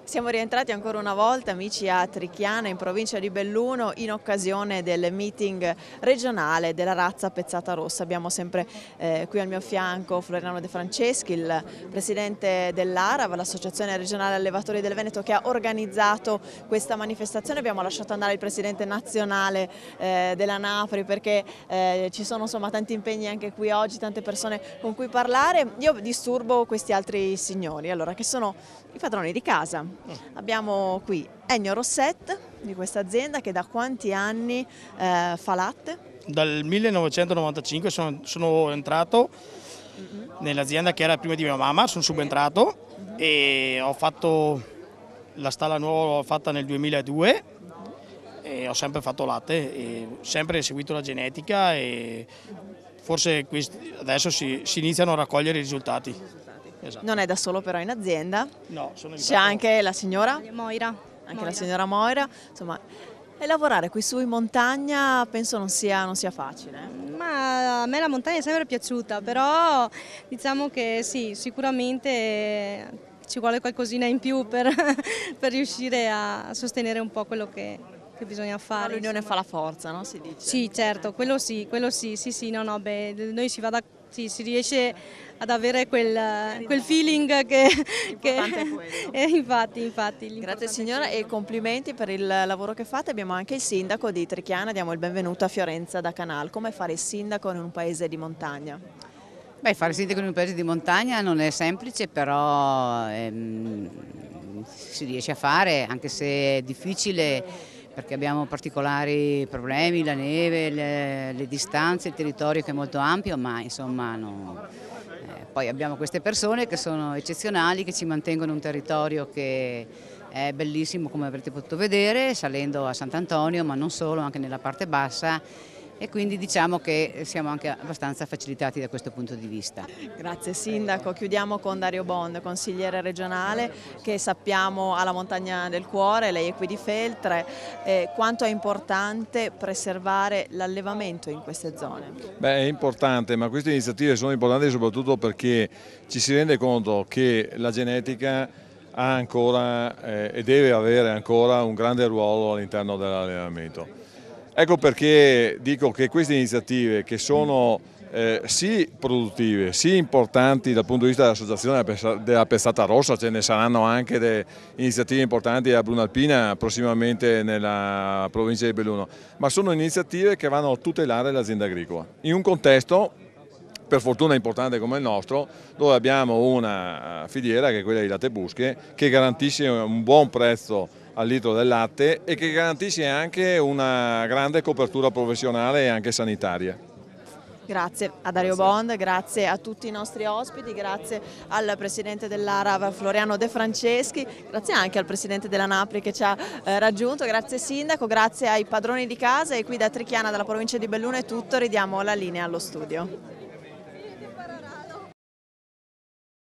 Siamo rientrati ancora una volta, amici, a Trichiana, in provincia di Belluno, in occasione del meeting regionale della razza pezzata rossa. Abbiamo sempre qui al mio fianco Floriano De Franceschi, il presidente dell'ARAV, l'Associazione Regionale Allevatori del Veneto, che ha organizzato questa manifestazione. Abbiamo lasciato andare il presidente nazionale della NAPRI perché ci sono insomma tanti impegni anche qui oggi, tante persone con cui parlare. Io disturbo questi altri signori, allora, che sono i padroni di casa. Abbiamo qui Ennio Rosset di questa azienda che da quanti anni fa latte? Dal 1995 sono entrato nell'azienda che era prima di mia mamma, sono subentrato e ho fatto la stalla nuova, l'ho fatta nel 2002 e ho sempre fatto latte e sempre seguito la genetica e forse adesso si iniziano a raccogliere i risultati. Esatto. Non è da solo però in azienda? No, sono c'è anche la signora? Moira. Anche Moira. la signora Moira, insomma, e lavorare qui su in montagna penso non sia facile. Ma a me la montagna è sempre piaciuta, però diciamo che sì, sicuramente ci vuole qualcosina in più per riuscire a sostenere un po' quello che bisogna fare. L'unione fa la forza, no? Si dice. Sì, certo, quello sì, noi si riesce ad avere quel feeling che infatti. Grazie signora e complimenti per il lavoro che fate. Abbiamo anche il sindaco di Trichiana, diamo il benvenuto a Fiorenza da Canal. Come fare il sindaco in un paese di montagna? Beh, fare il sindaco in un paese di montagna non è semplice, però si riesce a fare, anche se è difficile perché abbiamo particolari problemi, la neve, le distanze, il territorio che è molto ampio, ma insomma poi abbiamo queste persone che sono eccezionali, che ci mantengono un territorio che è bellissimo come avrete potuto vedere, salendo a Sant'Antonio, ma non solo, anche nella parte bassa. E quindi diciamo che siamo anche abbastanza facilitati da questo punto di vista. Grazie Sindaco, chiudiamo con Dario Bond, consigliere regionale che sappiamo ha la montagna del cuore, lei è qui di Feltre, quanto è importante preservare l'allevamento in queste zone? Beh, è importante, ma queste iniziative sono importanti soprattutto perché ci si rende conto che la genetica ha ancora e deve avere ancora un grande ruolo all'interno dell'allevamento. Ecco perché dico che queste iniziative che sono sì produttive, sì importanti dal punto di vista dell'associazione della pezzata rossa, ce ne saranno anche delle iniziative importanti a Brunalpina prossimamente nella provincia di Belluno, ma sono iniziative che vanno a tutelare l'azienda agricola in un contesto per fortuna importante come il nostro, dove abbiamo una filiera che è quella di latte busche che garantisce un buon prezzo al litro del latte e che garantisce anche una grande copertura professionale e anche sanitaria. Grazie a Dario Bond, grazie a tutti i nostri ospiti, grazie al presidente dell'ARAV Floriano De Franceschi, grazie anche al presidente della NAPRI che ci ha raggiunto, grazie Sindaco, grazie ai padroni di casa e qui da Trichiana, dalla provincia di Belluno è tutto, ridiamo la linea allo studio.